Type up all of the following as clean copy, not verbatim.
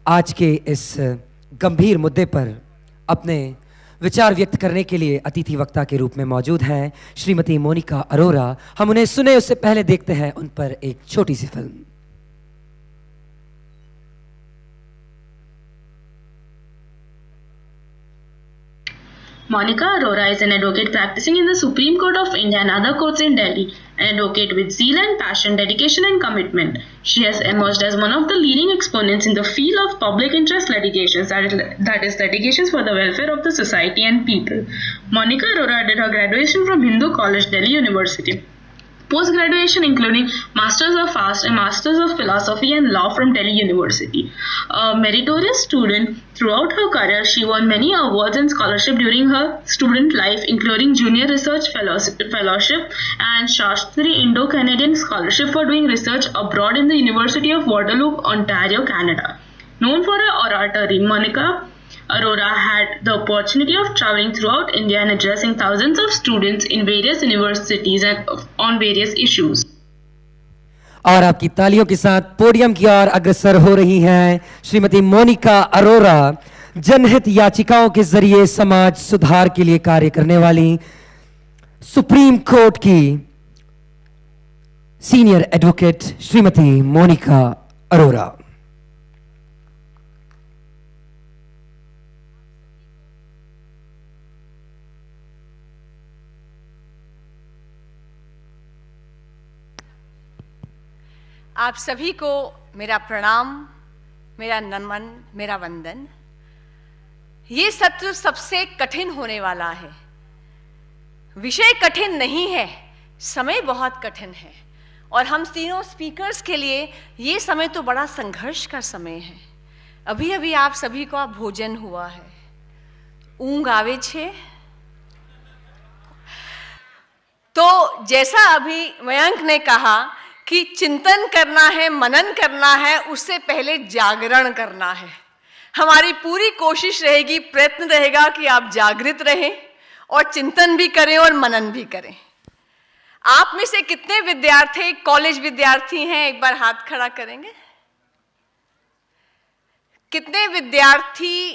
आज के इस गंभीर मुद्दे पर अपने विचार व्यक्त करने के लिए अतिथि वक्ता के रूप में मौजूद हैं श्रीमती मोनिका अरोरा। हम उन्हें सुने उससे पहले देखते हैं उन पर एक छोटी सी film. Monica Arora is an advocate practicing in the Supreme Court of India and other courts in Delhi, an advocate with zeal and passion, dedication and commitment. She has emerged as one of the leading exponents in the field of public interest litigations, that is litigations for the welfare of the society and people. Monica Arora did her graduation from Hindu College, Delhi University. Post-graduation including Masters of Arts and Masters of Philosophy and Law from Delhi University. A meritorious student, throughout her career, she won many awards and scholarship during her student life, including Junior Research Fellowship and Shastri Indo-Canadian Scholarship for doing research abroad in the University of Waterloo, Ontario, Canada. Known for her oratory, Monica Arora had the opportunity of traveling throughout India and addressing thousands of students in various universities and on various issues. और आपकी तालियों के साथ podium की ओर अग्रसर हो रही हैं श्रीमती मोनिका अरोरा, जनहित याचिकाओं के जरिए समाज सुधार के लिए कार्य करने वाली सुप्रीम कोर्ट की सीनियर एडवोकेट श्रीमती मोनिका अरोरा। आप सभी को मेरा प्रणाम, मेरा नमन, मेरा वंदन। ये सत्र सबसे कठिन होने वाला है। विषय कठिन नहीं है, समय बहुत कठिन है और हम तीनों स्पीकर्स के लिए ये समय तो बड़ा संघर्ष का समय है। अभी अभी आप सभी को भोजन हुआ है, ऊंघ आवे छे। तो जैसा अभी मयंक ने कहा कि चिंतन करना है, मनन करना है, उससे पहले जागरण करना है। हमारी पूरी कोशिश रहेगी, प्रयत्न रहेगा कि आप जागृत रहें और चिंतन भी करें और मनन भी करें। आप में से कितने विद्यार्थी कॉलेज विद्यार्थी हैं, एक बार हाथ खड़ा करेंगे? कितने विद्यार्थी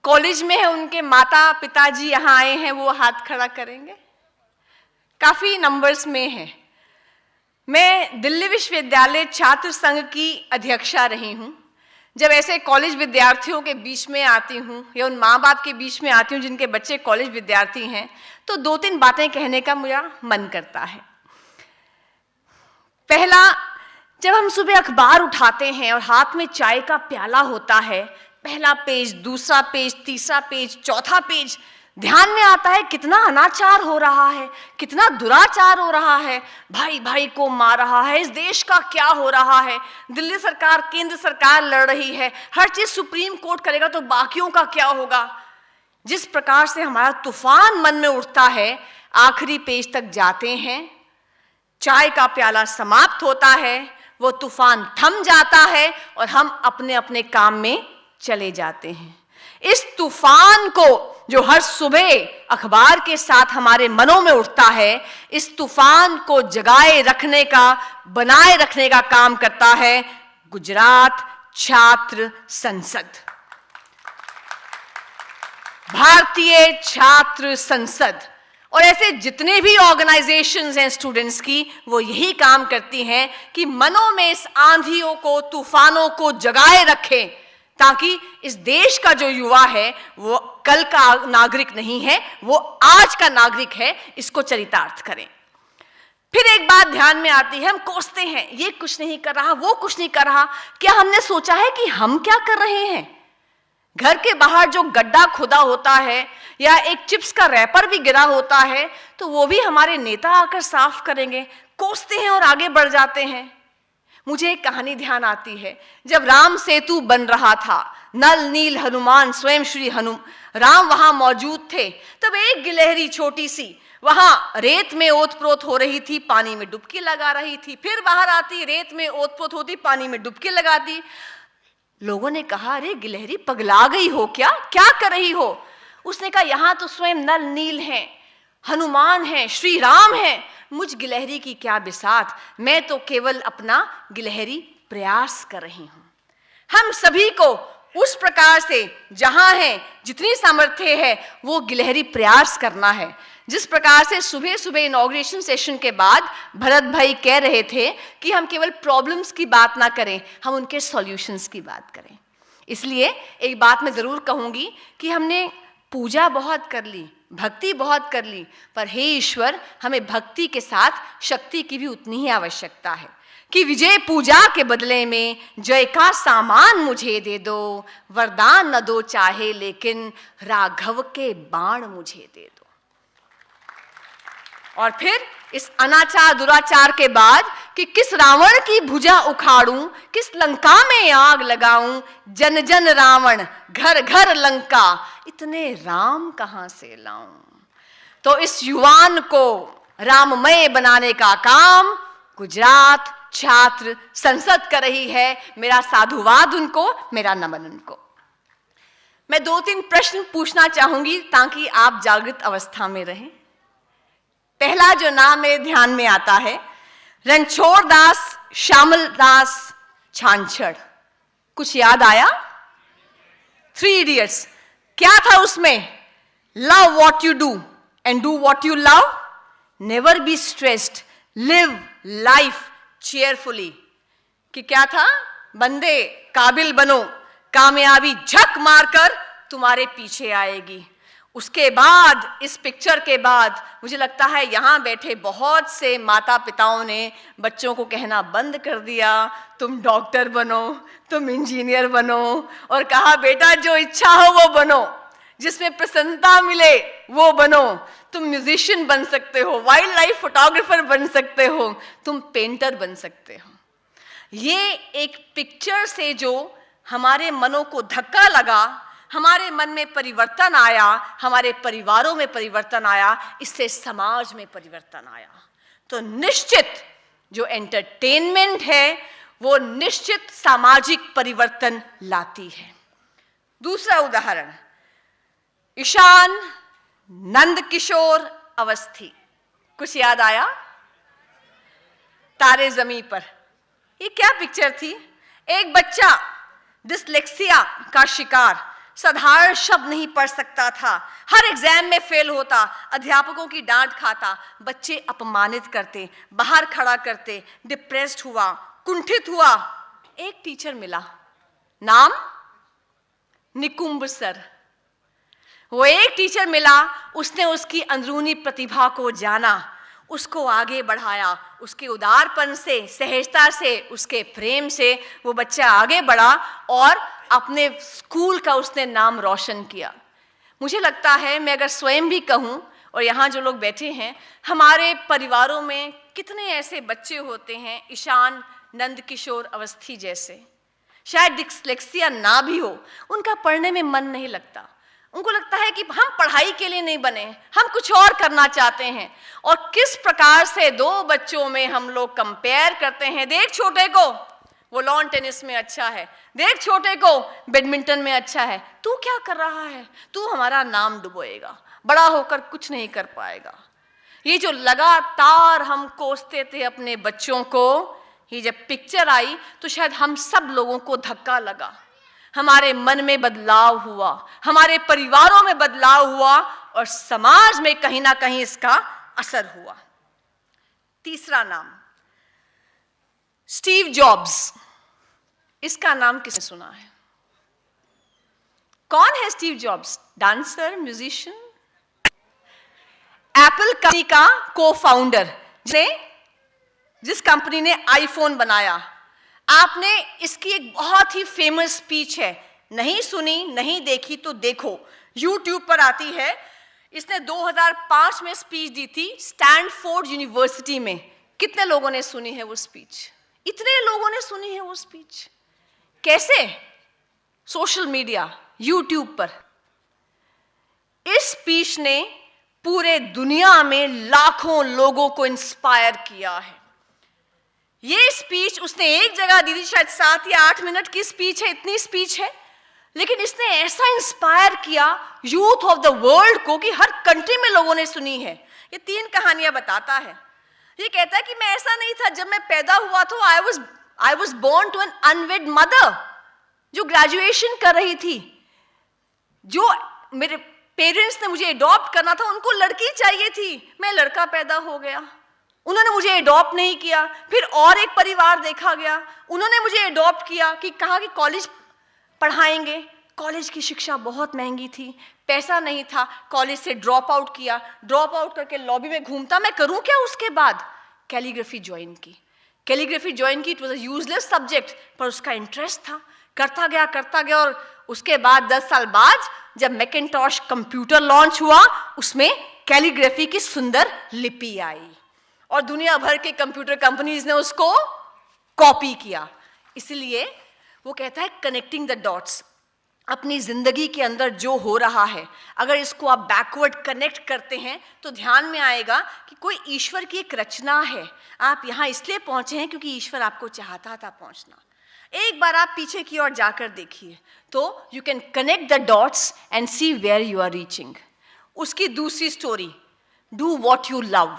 कॉलेज में हैं, उनके माता पिताजी यहाँ आए हैं, वो हाथ खड़ा करेंगे? काफी नंबर्स में हैं। मैं दिल्ली विश्वविद्यालय छात्र संघ की अध्यक्षा रही हूँ। जब ऐसे कॉलेज विद्यार्थियों के बीच में आती हूँ या उन माँ बाप के बीच में आती हूँ जिनके बच्चे कॉलेज विद्यार्थी हैं, तो दो तीन बातें कहने का मेरा मन करता है। पहला, जब हम सुबह अखबार उठाते हैं और हाथ में चाय का प्याला होता है, पहला पेज, दूसरा पेज, तीसरा पेज, चौथा पेज, ध्यान में आता है कितना अनाचार हो रहा है, कितना दुराचार हो रहा है, भाई भाई को मार रहा है, इस देश का क्या हो रहा है, दिल्ली सरकार केंद्र सरकार लड़ रही है, हर चीज सुप्रीम कोर्ट करेगा तो बाकियों का क्या होगा। जिस प्रकार से हमारा तूफान मन में उठता है, आखिरी पेज तक जाते हैं, चाय का प्याला समाप्त होता है, वो तूफान थम जाता है और हम अपने अपने काम में चले जाते हैं। इस तूफान को जो हर सुबह अखबार के साथ हमारे मनों में उठता है, इस तूफान को जगाए रखने का, बनाए रखने का काम करता है गुजरात छात्र संसद, भारतीय छात्र संसद। और ऐसे जितने भी ऑर्गेनाइजेशंस हैं स्टूडेंट्स की, वो यही काम करती हैं कि मनों में इस आंधियों को, तूफानों को जगाए रखें, ताकि इस देश का जो युवा है वो कल का नागरिक नहीं है, वो आज का नागरिक है, इसको चरितार्थ करें। फिर एक बात ध्यान में आती है, हम कोसते हैं, ये कुछ नहीं कर रहा, वो कुछ नहीं कर रहा। क्या हमने सोचा है कि हम क्या कर रहे हैं? घर के बाहर जो गड्ढा खुदा होता है या एक चिप्स का रैपर भी गिरा होता है, तो वो भी हमारे नेता आकर साफ करेंगे। कोसते हैं और आगे बढ़ जाते हैं। मुझे एक कहानी ध्यान आती है, जब राम सेतु बन रहा था, नल नील हनुमान स्वयं श्री राम वहां मौजूद थे, तब एक गिलहरी छोटी सी वहां रेत में ओत-प्रोत हो रही थी, पानी में डुबकी लगा रही थी, फिर बाहर आती, रेत में ओत-प्रोत होती, पानी में डुबकी लगाती। लोगों ने कहा, अरे गिलहरी पगला गई हो क्या, क्या कर रही हो? उसने कहा, यहां तो स्वयं नल नील हैं, हनुमान हैं, श्री राम हैं, मुझ गिलहरी की क्या बिसात, मैं तो केवल अपना गिलहरी प्रयास कर रही हूं। हम सभी को उस प्रकार से जहां है जितनी सामर्थ्य है वो गिलहरी प्रयास करना है। जिस प्रकार से सुबह सुबह इनॉग्रेशन सेशन के बाद भरत भाई कह रहे थे कि हम केवल प्रॉब्लम्स की बात ना करें, हम उनके सॉल्यूशंस की बात करें। इसलिए एक बात मैं जरूर कहूंगी कि हमने पूजा बहुत कर ली, भक्ति बहुत कर ली, पर हे ईश्वर, हमें भक्ति के साथ शक्ति की भी उतनी ही आवश्यकता है कि विजय पूजा के बदले में जय का सामान मुझे दे दो, वरदान न दो चाहे लेकिन राघव के बाण मुझे दे दो। और फिर इस अनाचार दुराचार के बाद कि किस रावण की भुजा उखाड़ूं, किस लंका में आग लगाऊं, जन जन रावण घर घर लंका, इतने राम कहां से लाऊं। तो इस युवान को राममय बनाने का काम गुजरात छात्र संसद कर रही है। मेरा साधुवाद उनको, मेरा नमन उनको। मैं 2-3 प्रश्न पूछना चाहूंगी ताकि आप जागृत अवस्था में रहें। पहला जो नाम मेरे ध्यान में आता है, रणछोड़ दास श्यामल दास छांछड़। कुछ याद आया? 3 इडियट्स। क्या था उसमें? Love what you do and do what you love, never be stressed, live life cheerfully. कि क्या था? बंदे काबिल बनो, कामयाबी झक मारकर तुम्हारे पीछे आएगी। उसके बाद, इस पिक्चर के बाद, मुझे लगता है यहाँ बैठे बहुत से माता पिताओं ने बच्चों को कहना बंद कर दिया, तुम डॉक्टर बनो, तुम इंजीनियर बनो, और कहा बेटा जो इच्छा हो वो बनो, जिसमें प्रसन्नता मिले वो बनो। तुम म्यूजिशियन बन सकते हो, वाइल्ड लाइफ फोटोग्राफर बन सकते हो, तुम पेंटर बन सकते हो। ये एक पिक्चर से जो हमारे मनों को धक्का लगा, हमारे मन में परिवर्तन आया, हमारे परिवारों में परिवर्तन आया, इससे समाज में परिवर्तन आया। तो निश्चित जो एंटरटेनमेंट है वो निश्चित सामाजिक परिवर्तन लाती है। दूसरा उदाहरण, ईशान नंदकिशोर अवस्थी। कुछ याद आया? तारे ज़मीं पर। ये क्या पिक्चर थी? एक बच्चा डिसलेक्सिया का शिकार, साधारण शब्द नहीं पढ़ सकता था, हर एग्जाम में फेल होता, अध्यापकों की डांट खाता, बच्चे अपमानित करते, बाहर खड़ा करते, डिप्रेस्ड हुआ, कुंठित हुआ। एक टीचर मिला, नाम निकुंभ सर। वो एक टीचर मिला, उसने उसकी अंदरूनी प्रतिभा को जाना, उसको आगे बढ़ाया, उसके उदारपन से, सहजता से, उसके प्रेम से वो बच्चा आगे बढ़ा और अपने स्कूल का उसने नाम रोशन किया। मुझे लगता है, मैं अगर स्वयं भी कहूँ, और यहाँ जो लोग बैठे हैं, हमारे परिवारों में कितने ऐसे बच्चे होते हैं ईशान नंदकिशोर अवस्थी जैसे, शायद डिसलेक्सिया ना भी हो, उनका पढ़ने में मन नहीं लगता, उनको लगता है कि हम पढ़ाई के लिए नहीं बने, हम कुछ और करना चाहते हैं। और किस प्रकार से 2 बच्चों में हम लोग कंपेयर करते हैं। देख छोटे को, वो लॉन टेनिस में अच्छा है, देख छोटे को बैडमिंटन में अच्छा है, तू क्या कर रहा है, तू हमारा नाम डुबोएगा, बड़ा होकर कुछ नहीं कर पाएगा। ये जो लगातार हम कोसते थे अपने बच्चों को, ये जब पिक्चर आई तो शायद हम सब लोगों को धक्का लगा, हमारे मन में बदलाव हुआ, हमारे परिवारों में बदलाव हुआ और समाज में कहीं ना कहीं इसका असर हुआ। तीसरा नाम, स्टीव जॉब्स। इसका नाम किसने सुना है? कौन है Steve jobs? Dancer, musician, Apple company का को-फाउंडर, जिस कंपनी ने आईफोन बनाया। आपने इसकी एक बहुत ही फेमस स्पीच है, नहीं सुनी, नहीं देखी तो देखो, YouTube पर आती है। इसने 2005 में स्पीच दी थी स्टैनफोर्ड यूनिवर्सिटी में। कितने लोगों ने सुनी है वो स्पीच? इतने लोगों ने सुनी है वो स्पीच। कैसे? सोशल मीडिया, YouTube पर। इस स्पीच ने पूरे दुनिया में लाखों लोगों को इंस्पायर किया है। ये स्पीच उसने एक जगह दी थी, शायद 7 या 8 मिनट की स्पीच है, इतनी स्पीच है, लेकिन इसने ऐसा इंस्पायर किया यूथ ऑफ द वर्ल्ड को कि हर कंट्री में लोगों ने सुनी है। ये 3 कहानियां बताता है। ये कहता है कि मैं ऐसा नहीं था, जब मैं पैदा हुआ तो I was born to an unwed mother. जो ग्रेजुएशन कर रही थी, जो मेरे पेरेंट्स ने मुझे अडॉप्ट करना था, उनको लड़की चाहिए थी, मैं लड़का पैदा हो गया, उन्होंने मुझे अडॉप्ट नहीं किया। फिर और एक परिवार देखा गया, उन्होंने मुझे अडॉप्ट किया, कि कहा कि कॉलेज पढ़ाएंगे। कॉलेज की शिक्षा बहुत महंगी थी, पैसा नहीं था, कॉलेज से ड्रॉप आउट किया, ड्रॉप आउट करके लॉबी में घूमता, मैं करूं क्या उसके बाद? कैलीग्राफी ज्वाइन की, कैलीग्राफी ज्वाइन की। It was a useless subject, पर उसका इंटरेस्ट था, करता गया और उसके बाद 10 साल बाद जब मैकिन्टॉश कंप्यूटर लॉन्च हुआ, उसमें कैलीग्राफी की सुंदर लिपि आई और दुनिया भर के कंप्यूटर कंपनीज ने उसको कॉपी किया। इसलिए वो कहता है कनेक्टिंग द डॉट्स। अपनी जिंदगी के अंदर जो हो रहा है, अगर इसको आप बैकवर्ड कनेक्ट करते हैं तो ध्यान में आएगा कि कोई ईश्वर की एक रचना है। आप यहाँ इसलिए पहुंचे हैं क्योंकि ईश्वर आपको चाहता था पहुंचना। एक बार आप पीछे की ओर जाकर देखिए तो you can connect the dots and see where you are reaching. उसकी दूसरी story, do what you love,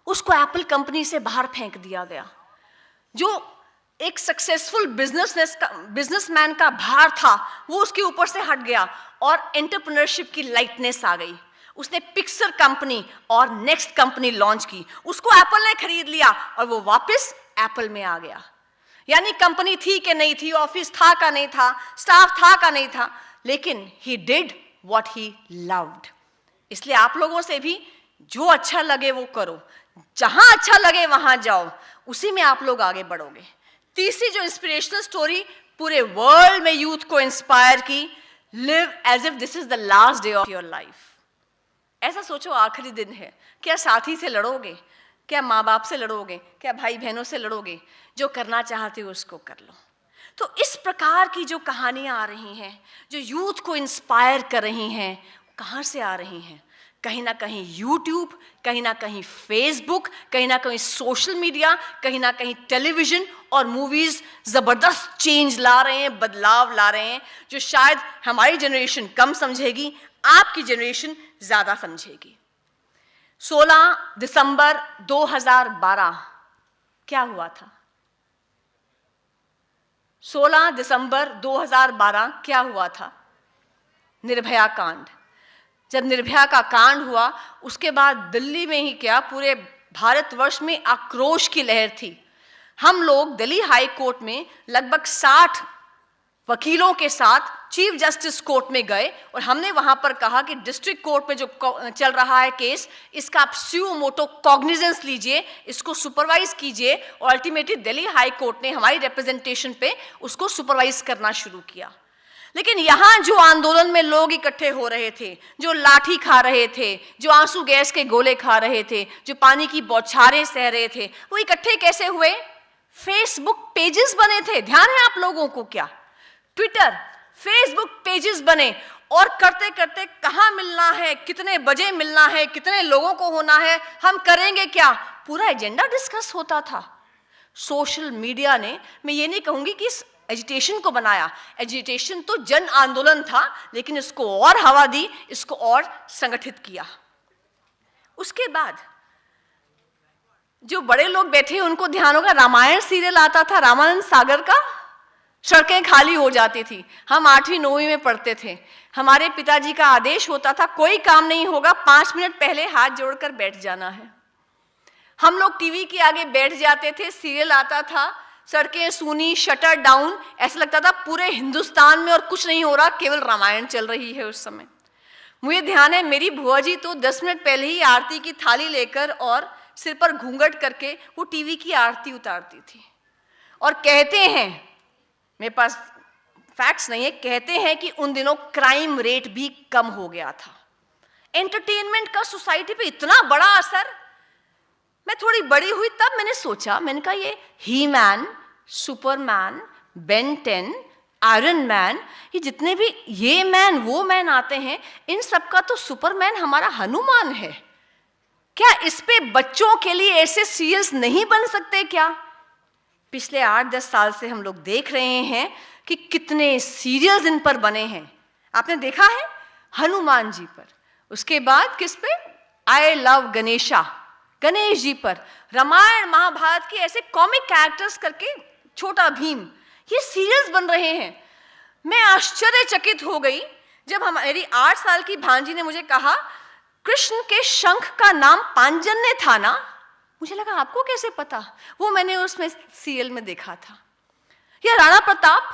उसको एप्पल कंपनी से बाहर फेंक दिया गया। जो एक सक्सेसफुल बिजनेसमैन का भार था, वो उसके ऊपर से हट गया और एंटरप्रेन्योरशिप की लाइटनेस आ गई। उसने पिक्सर कंपनी और नेक्स्ट कंपनी लॉन्च की, उसको एप्पल ने खरीद लिया और वो वापस एप्पल में आ गया। यानी कंपनी थी कि नहीं थी, ऑफिस था का नहीं था, स्टाफ था का नहीं था, लेकिन he did what he loved. इसलिए आप लोगों से भी जो अच्छा लगे वो करो, जहां अच्छा लगे वहां जाओ, उसी में आप लोग आगे बढ़ोगे। तीसरी जो इंस्पिरेशनल स्टोरी पूरे वर्ल्ड में यूथ को इंस्पायर की, live as if this is the last day of your life. ऐसा सोचो आखिरी दिन है, क्या साथी से लड़ोगे, क्या माँ बाप से लड़ोगे, क्या भाई बहनों से लड़ोगे? जो करना चाहते हो उसको कर लो। तो इस प्रकार की जो कहानियां आ रही हैं, जो यूथ को इंस्पायर कर रही हैं, कहाँ से आ रही हैं? कहीं ना कहीं यूट्यूब, कहीं ना कहीं फेसबुक, कहीं ना कहीं सोशल मीडिया, कहीं ना कहीं टेलीविजन और मूवीज जबरदस्त चेंज ला रहे हैं, बदलाव ला रहे हैं, जो शायद हमारी जनरेशन कम समझेगी, आपकी जनरेशन ज्यादा समझेगी। 16 दिसंबर 2012 क्या हुआ था? 16 दिसंबर 2012 क्या हुआ था? निर्भया कांड। जब निर्भया का कांड हुआ, उसके बाद दिल्ली में ही क्या, पूरे भारतवर्ष में आक्रोश की लहर थी। हम लोग दिल्ली हाई कोर्ट में लगभग 60 वकीलों के साथ चीफ जस्टिस कोर्ट में गए और हमने वहां पर कहा कि डिस्ट्रिक्ट कोर्ट में जो चल रहा है केस, इसका आप स्यू मोटो कॉग्निजेंस लीजिए, इसको सुपरवाइज कीजिए। और अल्टीमेटली दिल्ली हाई कोर्ट ने हमारी रिप्रेजेंटेशन पे उसको सुपरवाइज करना शुरू किया। लेकिन यहाँ जो आंदोलन में लोग इकट्ठे हो रहे थे, जो लाठी खा रहे थे, जो आंसू गैस के गोले खा रहे थे, जो पानी की बौछारें सह रहे थे, वो इकट्ठे कैसे हुए? फेसबुक पेजेस बने थे। ध्यान है आप लोगों को क्या? ट्विटर, फेसबुक पेजेस बने और करते करते कहाँ मिलना है, कितने बजे मिलना है, कितने लोगों को होना है, हम करेंगे क्या, पूरा एजेंडा डिस्कस होता था। सोशल मीडिया ने, मैं ये नहीं कहूंगी कि इस एजिटेशन को बनाया, एजिटेशन तो जन आंदोलन था, लेकिन इसको और हवा दी, इसको और संगठित किया। उसके बाद जो बड़े लोग बैठे उनको ध्यान होगा, रामायण सीरियल आता था, रामानंद सागर का, सड़कें खाली हो जाती थी। हम 8वीं 9वीं में पढ़ते थे, हमारे पिताजी का आदेश होता था कोई काम नहीं होगा, 5 मिनट पहले हाथ जोड़कर बैठ जाना है। हम लोग टीवी के आगे बैठ जाते थे, सीरियल आता था, सड़कें सूनी, शटर डाउन, ऐसा लगता था पूरे हिंदुस्तान में और कुछ नहीं हो रहा, केवल रामायण चल रही है उस समय। मुझे ध्यान है मेरी बुआ जी तो 10 मिनट पहले ही आरती की थाली लेकर और सिर पर घूंघट करके वो टीवी की आरती उतारती थी। और कहते हैं, मेरे पास फैक्ट्स नहीं है, कहते हैं कि उन दिनों क्राइम रेट भी कम हो गया था। एंटरटेनमेंट का सोसाइटी पे इतना बड़ा असर। मैं थोड़ी बड़ी हुई तब मैंने सोचा, मैंने कहा ये ही man, Superman, Ben 10, Iron Man, ये जितने भी ये मैन वो मैन आते हैं, इन सबका तो सुपरमैन हमारा हनुमान है। क्या इस पे बच्चों के लिए ऐसे सीरियल्स नहीं बन सकते क्या? पिछले 8-10 साल से हम लोग देख रहे हैं कि कितने सीरियल्स इन पर बने हैं। आपने देखा है हनुमान जी पर, उसके बाद किस पे, आई लव गणेशा, गणेश जी पर, रामायण महाभारत के ऐसे कॉमिक कैरेक्टर्स करके, छोटा भीम, ये सीरियल्स बन रहे हैं। मैं आश्चर्यचकित हो गई जब हमारी 8 साल की भांजी ने मुझे कहा, कृष्ण के शंख का नाम पांजन्य था ना। मुझे लगा आपको कैसे पता? वो मैंने उसमें सीरियल में देखा था। या राणा प्रताप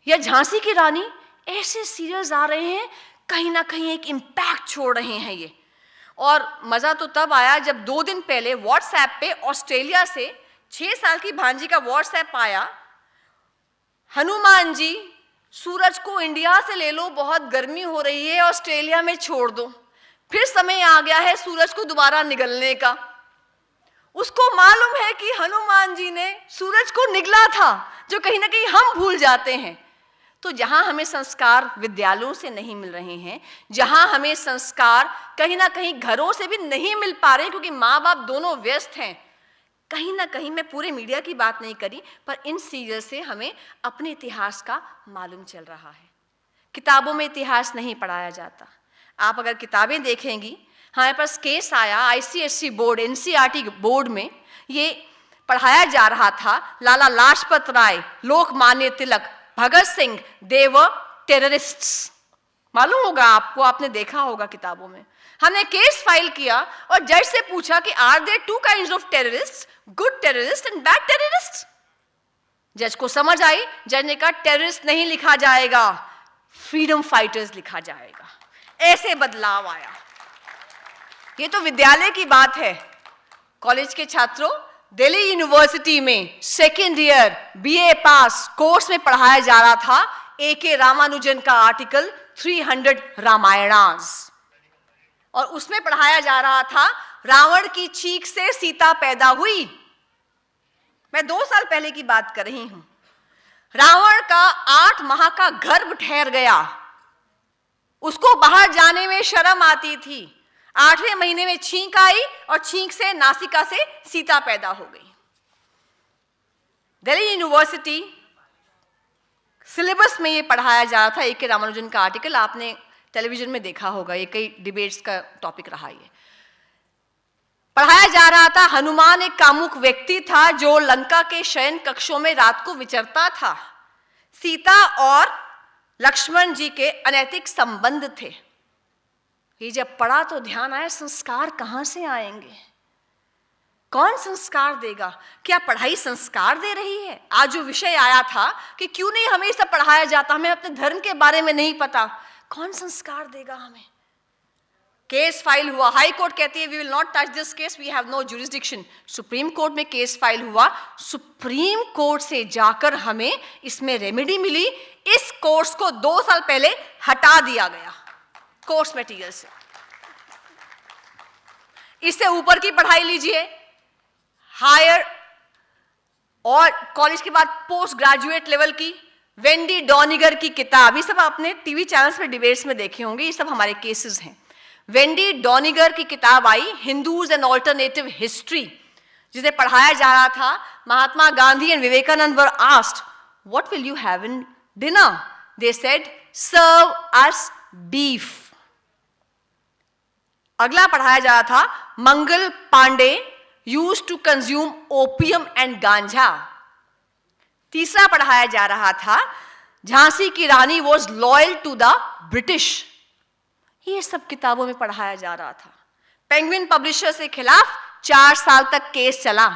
या झांसी की रानी, ऐसे सीरियल्स आ रहे हैं, कहीं ना कहीं एक इम्पैक्ट छोड़ रहे हैं ये। और मजा तो तब आया जब 2 दिन पहले व्हाट्सएप पे ऑस्ट्रेलिया से 6 साल की भांजी का व्हाट्सएप आया, हनुमान जी सूरज को इंडिया से ले लो, बहुत गर्मी हो रही है, ऑस्ट्रेलिया में छोड़ दो, फिर समय आ गया है सूरज को दोबारा निगलने का। उसको मालूम है कि हनुमान जी ने सूरज को निगला था, जो कहीं ना कहीं हम भूल जाते हैं। तो जहां हमें संस्कार विद्यालयों से नहीं मिल रहे हैं, जहां हमें संस्कार कहीं ना कहीं घरों से भी नहीं मिल पा रहे हैं, क्योंकि माँ बाप दोनों व्यस्त हैं, कहीं ना कहीं, मैं पूरे मीडिया की बात नहीं करी, पर इन सीरियल से हमें अपने इतिहास का मालूम चल रहा है। किताबों में इतिहास नहीं पढ़ाया जाता। आप अगर किताबें देखेंगी, हमारे पास केस आया ICSE बोर्ड, NCERT बोर्ड में ये पढ़ाया जा रहा था, लाला लाजपत राय, लोकमान्य तिलक, भगत सिंह, दे वर टेररिस्ट्स। मालूम होगा आपको, आपने देखा होगा किताबों में। हमने केस फाइल किया और जज से पूछा कि are there 2 kinds of terrorist, good terrorist and bad terrorist. जज को समझ आई, जज ने कहा टेररिस्ट नहीं लिखा जाएगा, फ्रीडम फाइटर्स लिखा जाएगा। ऐसे बदलाव आया। ये तो विद्यालय की बात है। कॉलेज के छात्रों, दिल्ली यूनिवर्सिटी में 2nd ईयर BA पास कोर्स में पढ़ाया जा रहा था A.K. रामानुजन का आर्टिकल 300 रामायणास, और उसमें पढ़ाया जा रहा था रावण की चीख से सीता पैदा हुई। मैं 2 साल पहले की बात कर रही हूं। रावण का 8 माह का गर्भ ठहर गया, उसको बाहर जाने में शर्म आती थी। 8वें महीने में छींक आई और छींक से नासिका से सीता पैदा हो गई। दिल्ली यूनिवर्सिटी सिलेबस में ये पढ़ाया जा रहा था A.K. रामानुजन का आर्टिकल। आपने टेलीविजन में देखा होगा, ये कई डिबेट्स का टॉपिक रहा। ये पढ़ाया जा रहा था हनुमान एक कामुक व्यक्ति था जो लंका के शयन कक्षों में रात को विचरता था। सीता और लक्ष्मण जी के अनैतिक संबंध थे। ये जब पढ़ा तो ध्यान आया, संस्कार कहां से आएंगे? कौन संस्कार देगा? क्या पढ़ाई संस्कार दे रही है? आज जो विषय आया था कि क्यों नहीं हमें सब पढ़ाया जाता, हमें अपने धर्म के बारे में नहीं पता, कौन संस्कार देगा हमें? केस फाइल हुआ, हाई कोर्ट कहती है we will not touch this case, we have no jurisdiction. Supreme court में केस फाइल हुआ, सुप्रीम कोर्ट से जाकर हमें इसमें रेमेडी मिली। इस कोर्स को 2 साल पहले हटा दिया गया कोर्स मटेरियल से। इससे ऊपर की पढ़ाई लीजिए, हायर और कॉलेज के बाद पोस्ट ग्रेजुएट लेवल की, वेंडी डॉनिगर की किताब, ये सब आपने टीवी चैनल्स पे डिबेट्स में देखे होंगे, ये सब हमारे केसेस हैं। वेंडी डॉनिगर की किताब आई, हिंदूज एंड ऑल्टरनेटिव हिस्ट्री, जिसे पढ़ाया जा रहा था। Mahatma Gandhi and Vivekananda were asked, what will you have in dinner? They said, serve us beef. अगला पढ़ाया जा रहा था, Mangal Pandey used to consume opium and ganja. तीसरा पढ़ाया जा रहा था, झांसी की Rani was loyal to the British. ये सब किताबों में पढ़ाया जा रहा था। पेंगुइन पब्लिशर के खिलाफ 4 साल तक केस चला।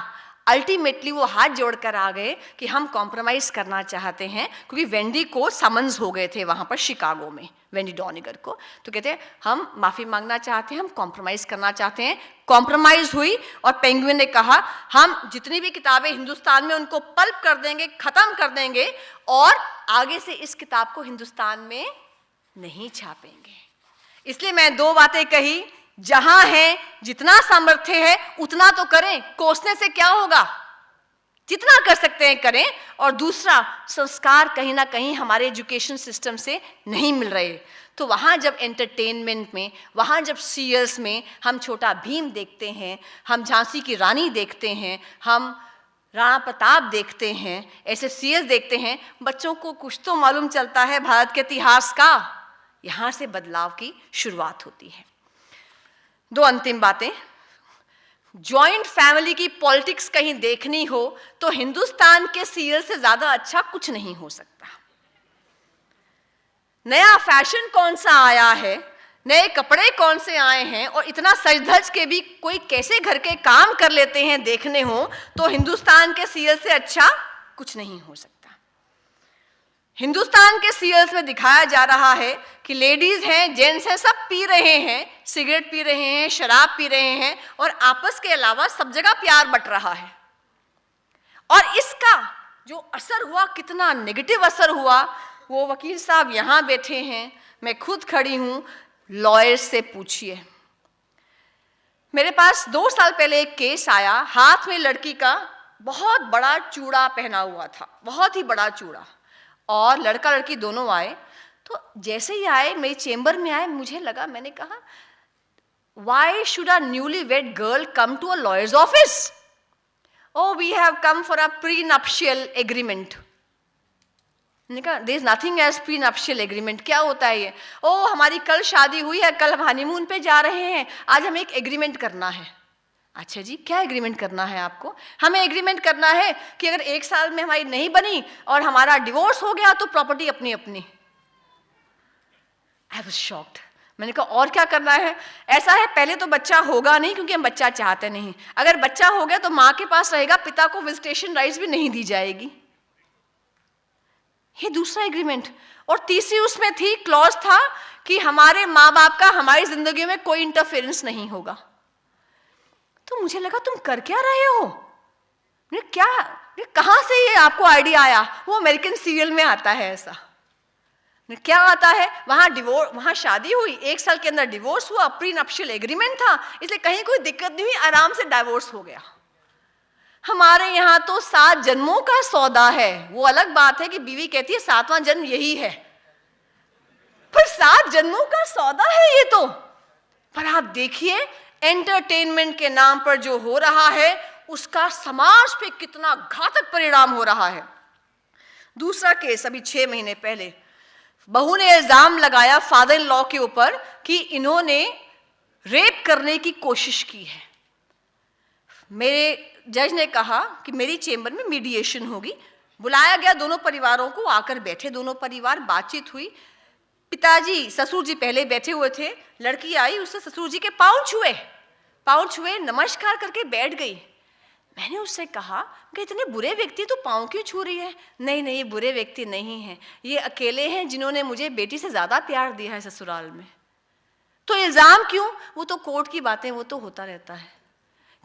अल्टीमेटली वो हाथ जोड़कर आ गए कि हम कॉम्प्रोमाइज करना चाहते हैं, क्योंकि वेंडी को समन्स हो गए थे वहां पर शिकागो में, वेंडी डॉनिगर को। तो कहते हैं हम माफी मांगना चाहते हैं, हम कॉम्प्रोमाइज करना चाहते हैं। कॉम्प्रोमाइज हुई और पेंगुइन ने कहा हम जितनी भी किताबें हिंदुस्तान में उनको पल्प कर देंगे, खत्म कर देंगे, और आगे से इस किताब को हिंदुस्तान में नहीं छापेंगे। इसलिए मैं 2 बातें कही, जहां है जितना सामर्थ्य है उतना तो करें, कोसने से क्या होगा, जितना कर सकते हैं करें। और दूसरा, संस्कार कहीं ना कहीं हमारे एजुकेशन सिस्टम से नहीं मिल रहे। तो वहाँ जब एंटरटेनमेंट में, वहाँ जब सीरियल्स में हम छोटा भीम देखते हैं, हम झांसी की रानी देखते हैं, हम राणा प्रताप देखते हैं, ऐसे सीरियल्स देखते हैं, बच्चों को कुछ तो मालूम चलता है भारत के इतिहास का। यहाँ से बदलाव की शुरुआत होती है। 2 अंतिम बातें। जॉइंट फैमिली की पॉलिटिक्स कहीं देखनी हो तो हिंदुस्तान के सीरियल से ज्यादा अच्छा कुछ नहीं हो सकता। नया फैशन कौन सा आया है, नए कपड़े कौन से आए हैं, और इतना सज धज के भी कोई कैसे घर के काम कर लेते हैं देखने हो, तो हिंदुस्तान के सीरियल से अच्छा कुछ नहीं हो सकता। हिंदुस्तान के सीरियल्स में दिखाया जा रहा है कि लेडीज हैं, जेंट्स हैं, सब पी रहे हैं, सिगरेट पी रहे हैं, शराब पी रहे हैं, और आपस के अलावा सब जगह प्यार बट रहा है। और इसका जो असर हुआ, कितना नेगेटिव असर हुआ, वो वकील साहब यहाँ बैठे हैं, मैं खुद खड़ी हूँ, लॉयर्स से पूछिए। मेरे पास 2 साल पहले एक केस आया, हाथ में लड़की का बहुत बड़ा चूड़ा पहना हुआ था, बहुत ही बड़ा चूड़ा, और लड़का लड़की दोनों आए। तो जैसे ही आए, मेरे चेंबर में आए, मुझे लगा, मैंने कहा, why should a newly wed girl come to a lawyer's office? Oh, we have come for a prenuptial agreement. मैंने कहा, there is nothing as prenuptial agreement. क्या होता है ये? ओ, हमारी कल शादी हुई है, कल हम हनीमून पे जा रहे हैं, आज हमें एक एग्रीमेंट करना है। अच्छा जी, क्या एग्रीमेंट करना है आपको? हमें एग्रीमेंट करना है कि अगर 1 साल में हमारी नहीं बनी और हमारा डिवोर्स हो गया तो प्रॉपर्टी अपनी अपनी। I was shocked. मैंने कहा, और क्या करना है? ऐसा है, पहले तो बच्चा होगा नहीं, क्योंकि हम बच्चा चाहते नहीं। अगर बच्चा हो गया तो माँ के पास रहेगा, पिता को विजिटेशन राइट्स भी नहीं दी जाएगी। ये दूसरा एग्रीमेंट। और तीसरी उसमें थी, क्लॉज था कि हमारे माँ बाप का हमारी जिंदगी में कोई इंटरफेरेंस नहीं होगा। तो मुझे लगा, तुम कर क्या रहे हो? क्या, कहाँ से ये आपको आइडिया आया? वो अमेरिकन सीरियल में आता है ऐसा। क्या आता है? वहां शादी हुई, 1 साल के अंदर डिवोर्स हुआ, प्रीनप्शियल एग्रीमेंट था, इसलिए कहीं कोई दिक्कत नहीं हुई, आराम से डाइवोर्स हो गया। हमारे यहाँ तो 7 जन्मों का सौदा है। वो अलग बात है कि बीवी कहती है 7वां जन्म यही है, पर 7 जन्मों का सौदा है ये तो। पर आप देखिए, एंटरटेनमेंट के नाम पर जो हो रहा है, उसका समाज पे कितना घातक परिणाम हो रहा है। दूसरा केस, अभी 6 महीने पहले बहू ने इल्जाम लगाया फादर इन लॉ के ऊपर कि इन्होंने रेप करने की कोशिश की है। मेरे जज ने कहा कि मेरी चेंबर में मीडिएशन होगी। बुलाया गया, दोनों परिवारों को, आकर बैठे दोनों परिवार, बातचीत हुई। पिताजी, ससुर जी पहले बैठे हुए थे, लड़की आई, उससे ससुर जी के पाँव छुए, नमस्कार करके बैठ गई। मैंने उससे कहा कि इतने बुरे व्यक्ति तो पाँव क्यों छू रही है? नहीं, ये बुरे व्यक्ति नहीं हैं, ये अकेले हैं जिन्होंने मुझे बेटी से ज़्यादा प्यार दिया है ससुराल में। तो इल्ज़ाम क्यों? वो तो कोर्ट की बातें, वो तो होता रहता है।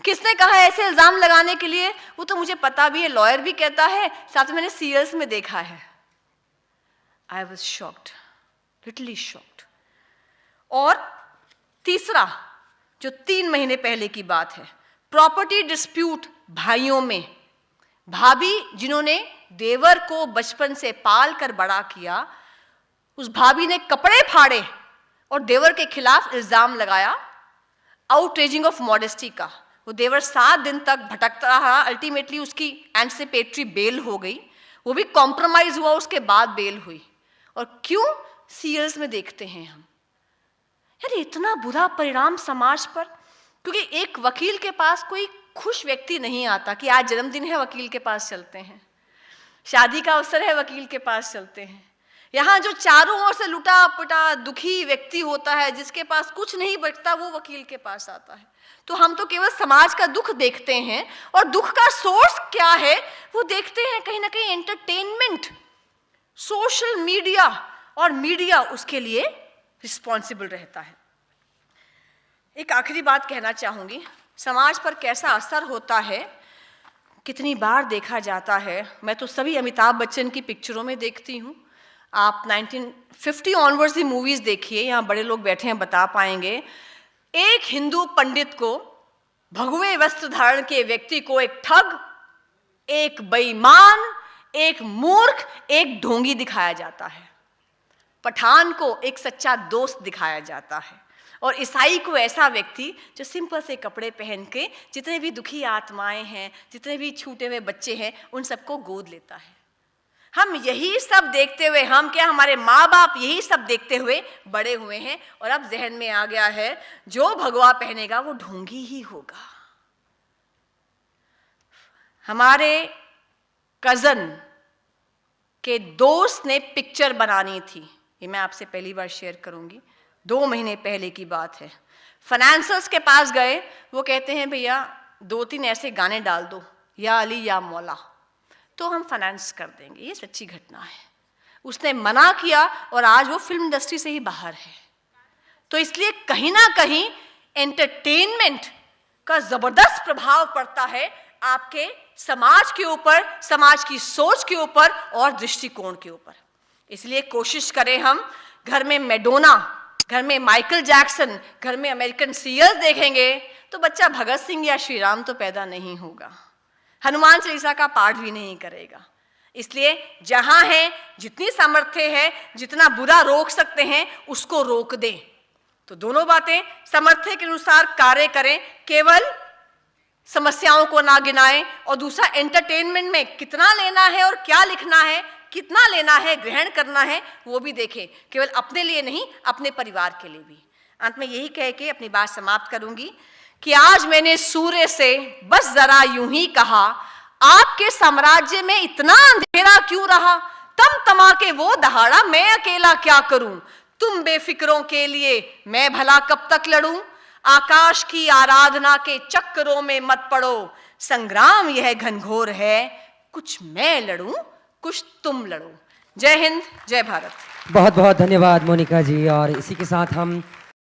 किसने कहा ऐसे इल्ज़ाम लगाने के लिए? वो तो मुझे पता भी है, लॉयर भी कहता है, साथ में मैंने सीरियल्स में देखा है। I was shocked, literally shocked. और तीसरा, जो 3 महीने पहले की बात है, प्रॉपर्टी डिस्प्यूट भाइयों में। भाभी जिन्होंने देवर को बचपन से पाल कर बड़ा किया, उस भाभी ने कपड़े फाड़े और देवर के खिलाफ इल्जाम लगाया आउटरेजिंग ऑफ मॉडेस्टी का। वो देवर 7 दिन तक भटकता रहा, अल्टीमेटली उसकी एंटिसिपेटरी बेल हो गई, वो भी कॉम्प्रोमाइज हुआ, उसके बाद बेल हुई। और क्यों? सीरियल्स में देखते हैं हम। यार, इतना बुरा परिणाम समाज पर, क्योंकि एक वकील के पास कोई खुश व्यक्ति नहीं आता कि आज जन्मदिन है, वकील के पास चलते हैं, शादी का अवसर है, वकील के पास चलते हैं। यहाँ जो चारों ओर से लुटा पुटा दुखी व्यक्ति होता है, जिसके पास कुछ नहीं बचता, वो वकील के पास आता है। तो हम तो केवल समाज का दुख देखते हैं, और दुख का सोर्स क्या है वो देखते हैं। कहीं ना कहीं एंटरटेनमेंट, सोशल मीडिया, और मीडिया उसके लिए रिस्पॉन्सिबल रहता है। एक आखिरी बात कहना चाहूँगी, समाज पर कैसा असर होता है, कितनी बार देखा जाता है। मैं तो सभी अमिताभ बच्चन की पिक्चरों में देखती हूँ। आप 1950 ऑनवर्ड्स की मूवीज़ देखिए, यहाँ बड़े लोग बैठे हैं, बता पाएंगे। एक हिंदू पंडित को, भगवे वस्त्र धारण के व्यक्ति को एक ठग, एक बेईमान, एक मूर्ख, एक ढोंगी दिखाया जाता है। पठान को एक सच्चा दोस्त दिखाया जाता है, और ईसाई को ऐसा व्यक्ति जो सिंपल से कपड़े पहन के जितने भी दुखी आत्माएं हैं, जितने भी छूटे हुए बच्चे हैं, उन सबको गोद लेता है। हम यही सब देखते हुए, हम क्या, हमारे माँ बाप यही सब देखते हुए बड़े हुए हैं, और अब जहन में आ गया है जो भगवा पहनेगा वो ढोंगी ही होगा। हमारे कजन के दोस्त ने पिक्चर बनानी थी, ये मैं आपसे पहली बार शेयर करूंगी। 2 महीने पहले की बात है। फाइनेंसर्स के पास गए, वो कहते हैं भैया 2-3 ऐसे गाने डाल दो, या अली या मौला, तो हम फाइनेंस कर देंगे। ये सच्ची घटना है। उसने मना किया और आज वो फिल्म इंडस्ट्री से ही बाहर है। तो इसलिए कहीं ना कहीं एंटरटेनमेंट का जबरदस्त प्रभाव पड़ता है आपके समाज के ऊपर, समाज की सोच के ऊपर और दृष्टिकोण के ऊपर। इसलिए कोशिश करें हम, घर में मैडोना, घर में माइकल जैक्सन, घर में अमेरिकन सीयर्स देखेंगे तो बच्चा भगत सिंह या श्री राम तो पैदा नहीं होगा, हनुमान चालीसा का पाठ भी नहीं करेगा। इसलिए जहां है, जितनी सामर्थ्य है, जितना बुरा रोक सकते हैं उसको रोक दें। तो दोनों बातें, सामर्थ्य के अनुसार कार्य करें, केवल समस्याओं को ना गिनाएं, और दूसरा एंटरटेनमेंट में कितना लेना है और क्या लिखना है, कितना लेना है, ग्रहण करना है, वो भी देखें, केवल अपने लिए नहीं, अपने परिवार के लिए भी। अंत में यही कह के अपनी बात समाप्त करूंगी कि आज मैंने सूर्य से बस जरा यूं ही कहा, आपके साम्राज्य में इतना अंधेरा क्यों रहा, तमा के वो दहाड़ा, मैं अकेला क्या करूं, तुम बेफिक्रों के लिए मैं भला कब तक लड़ूं, आकाश की आराधना के चक्करों में मत पड़ो, संग्राम यह घनघोर है, कुछ मैं लड़ूं कुछ तुम लड़ो। जय हिंद, जय भारत। बहुत बहुत धन्यवाद मोनिका जी। और इसी के साथ हम